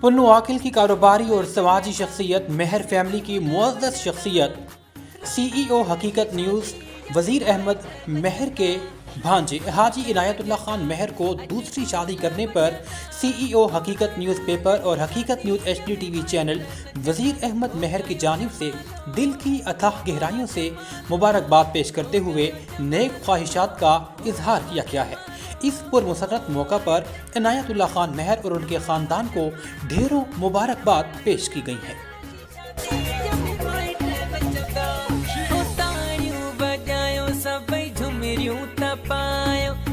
पुन्नू आकिल की कारोबारी और समाजी शख्सियत मेहर फैमिली की मुअज़्ज़ज़ शख्सियत CEO हकीकत न्यूज़ वज़ीर अहमद मेहर के भांजे हाजी इनायतुल्लाह खान मेहर को दूसरी शादी करने पर CEO हकीकत न्यूज़पेपर और हकीकत न्यूज़ HD TV चैनल वज़ीर अहमद मेहर की जानिब से दिल की अथाह गहराइयों से मुबारकबाद पेश करते हुए नेक ख्वाहिशात का इजहार किया गया है। इस पुरमसरत मौका पर इनायतुल्लाह खान मेहर और उनके ख़ानदान को ढेरों मुबारकबाद पेश की गई है। तारियों बजायो सबई झुमरियों तपायो।